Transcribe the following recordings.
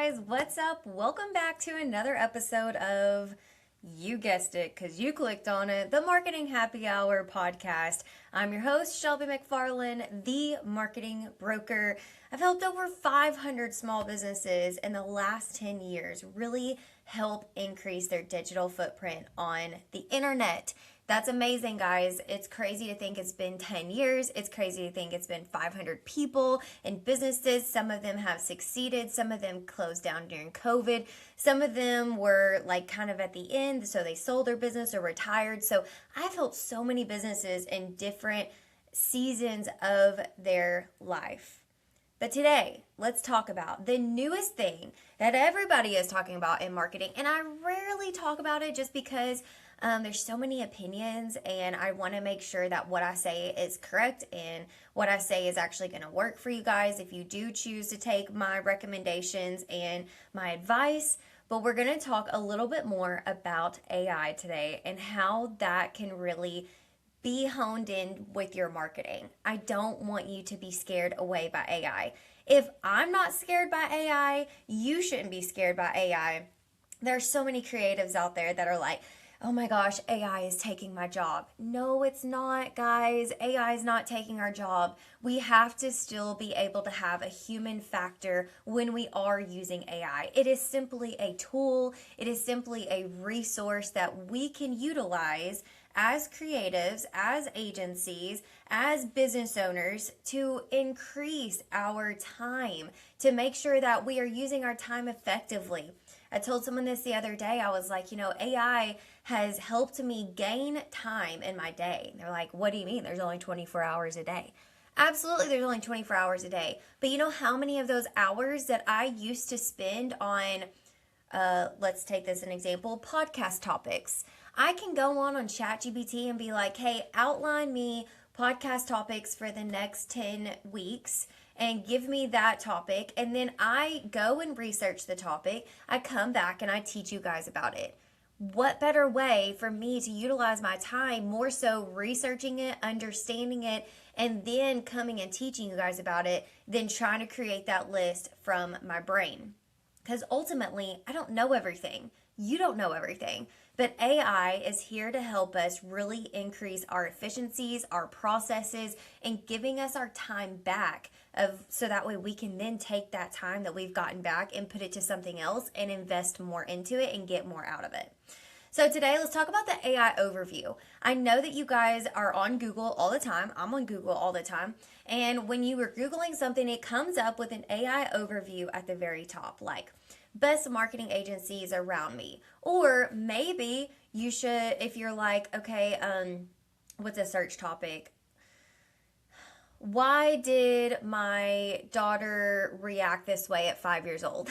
guys, what's up? Welcome back to another episode of, you guessed it because you clicked on it, the Marketing Happy Hour podcast. I'm your host, Shelby McFarland, the marketing broker. I've helped over 500 small businesses in the last 10 years really help increase their digital footprint on the internet. That's amazing, guys. It's crazy to think it's been 10 years. It's crazy to think it's been 500 people in businesses. Some of them have succeeded. Some of them closed down during COVID. Some of them were like kind of at the end, so they sold their business or retired. So I've helped so many businesses in different seasons of their life. But today, let's talk about the newest thing that everybody is talking about in marketing. And I rarely talk about it just because there's so many opinions, and I want to make sure that what I say is correct and what I say is actually going to work for you guys if you do choose to take my recommendations and my advice. But we're going to talk a little bit more about AI today and how that can really be honed in with your marketing. I don't want you to be scared away by AI. If I'm not scared by AI, you shouldn't be scared by AI. There are so many creatives out there that are like, oh my gosh, AI is taking my job. No, it's not, guys. AI is not taking our job. We have to still be able to have a human factor when we are using AI. It is simply a tool. It is simply a resource that we can utilize as creatives, as agencies, as business owners to increase our time, to make sure that we are using our time effectively. I told someone this the other day. I was like, AI has helped me gain time in my day. And they're like, what do you mean? There's only 24 hours a day. Absolutely, there's only 24 hours a day. But you know how many of those hours that I used to spend on, let's take this an example, podcast topics. I can go on ChatGPT and be like, hey, outline me podcast topics for the next 10 weeks and give me that topic. And then I go and research the topic. I come back and I teach you guys about it. What better way for me to utilize my time, more so researching it, understanding it, and then coming and teaching you guys about it than trying to create that list from my brain? Because ultimately, I don't know everything. You don't know everything. But AI is here to help us really increase our efficiencies, our processes, and giving us our time back so that way we can then take that time that we've gotten back and put it to something else and invest more into it and get more out of it. So today, let's talk about the AI overview. I know that you guys are on Google all the time. I'm on Google all the time. And when you were Googling something, it comes up with an AI overview at the very top, like best marketing agencies around me. Or maybe you should, if you're like, okay, what's a search topic? Why did my daughter react this way at 5 years old?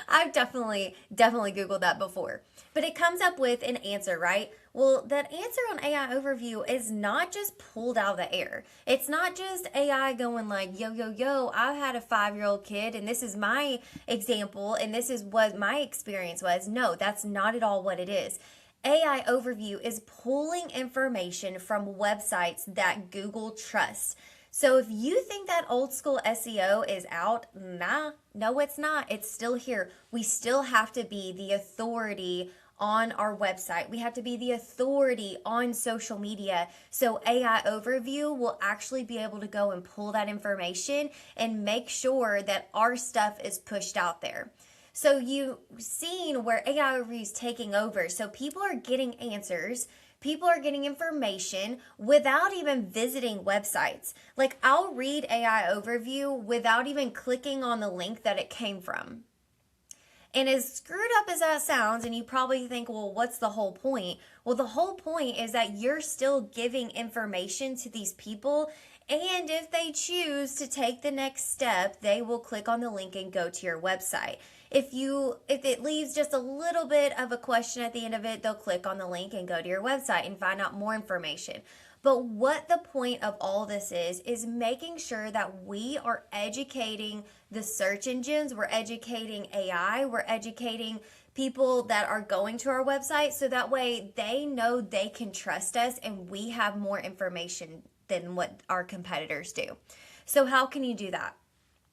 I've definitely Googled that before. But it comes up with an answer, right? Well, that answer on AI overview is not just pulled out of the air. It's not just AI going like, yo, I had a 5-year-old kid and this is my example and this is what my experience was. No, that's not at all what it is. AI overview is pulling information from websites that Google trusts. So if you think that old school SEO is out, no, it's not. It's still here. We still have to be the authority on our website. We have to be the authority on social media. So AI overview will actually be able to go and pull that information and make sure that our stuff is pushed out there. So you've seen where AI overview is taking over. So people are getting answers. People are getting information without even visiting websites. Like I'll read AI overview without even clicking on the link that it came from. And as screwed up as that sounds, and you probably think, well, what's the whole point? Well, the whole point is that you're still giving information to these people. And if they choose to take the next step, they will click on the link and go to your website. If it leaves just a little bit of a question at the end of it, they'll click on the link and go to your website and find out more information. But what the point of all this is making sure that we are educating the search engines, we're educating AI, we're educating people that are going to our website so that way they know they can trust us and we have more information than what our competitors do. So how can you do that?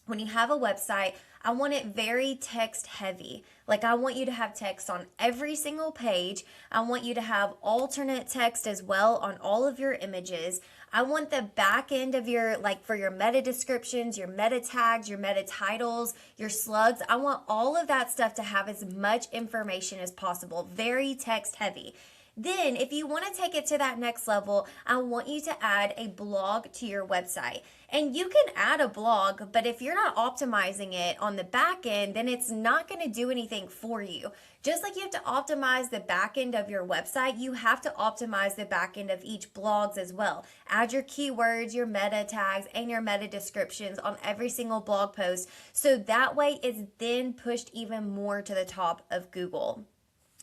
When you have a website, I want it very text heavy. Like I want you to have text on every single page. I want you to have alternate text as well on all of your images. I want the back end of your, like for your meta descriptions, your meta tags, your meta titles, your slugs. I want all of that stuff to have as much information as possible. Very text heavy. Then, if you want to take it to that next level, I want you to add a blog to your website. And you can add a blog, but if you're not optimizing it on the back end, then it's not going to do anything for you. Just like you have to optimize the back end of your website, you have to optimize the back end of each blogs as well. Add your keywords, your meta tags, and your meta descriptions on every single blog post. So that way it's then pushed even more to the top of Google.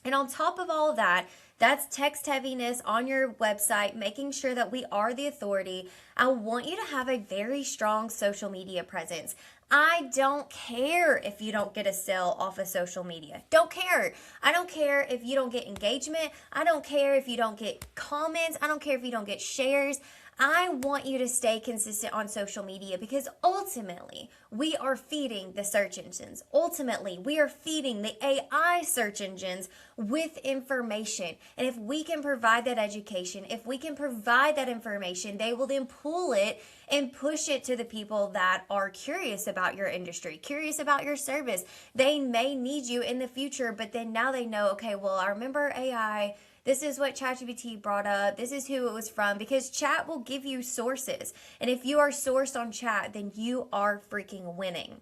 And on top of all of that, that's text heaviness on your website, making sure that we are the authority. I want you to have a very strong social media presence. I don't care if you don't get a sale off of social media. Don't care. I don't care if you don't get engagement. I don't care if you don't get comments. I don't care if you don't get shares. I want you to stay consistent on social media because ultimately we are feeding the search engines. Ultimately, we are feeding the AI search engines with information. And if we can provide that education, if we can provide that information, they will then pull it and push it to the people that are curious about your industry, curious about your service. They may need you in the future, but then now they know, okay, well, I remember AI. This is what ChatGPT brought up. This is who it was from, because chat will give you sources. And if you are sourced on chat, then you are freaking winning.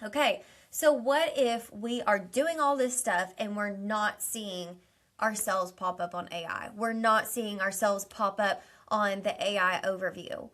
Okay, so what if we are doing all this stuff and we're not seeing ourselves pop up on AI? We're not seeing ourselves pop up on the AI overview.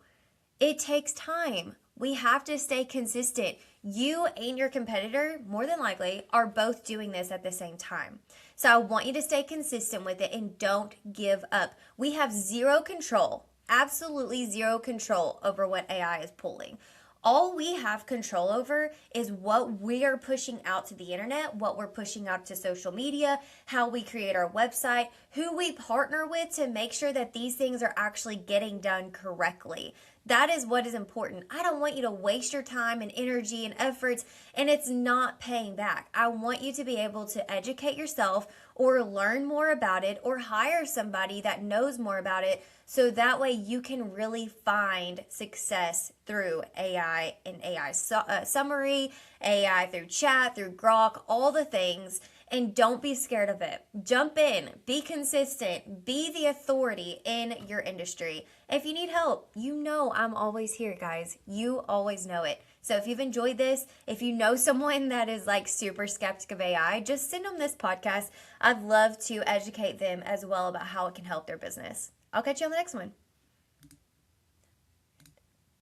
It takes time. We have to stay consistent. You and your competitor, more than likely, are both doing this at the same time. So I want you to stay consistent with it and don't give up. We have zero control, absolutely zero control over what AI is pulling. All we have control over is what we are pushing out to the internet, what we're pushing out to social media, how we create our website, who we partner with to make sure that these things are actually getting done correctly. That is what is important. I don't want you to waste your time and energy and efforts and it's not paying back. I want you to be able to educate yourself or learn more about it or hire somebody that knows more about it so that way you can really find success through AI and AI summary, AI through chat, through Grok, all the things. And don't be scared of it. Jump in, be consistent, be the authority in your industry. If you need help, you know I'm always here, guys. You always know it. So if you've enjoyed this, if you know someone that is like super skeptic of AI, just send them this podcast. I'd love to educate them as well about how it can help their business. I'll catch you on the next one.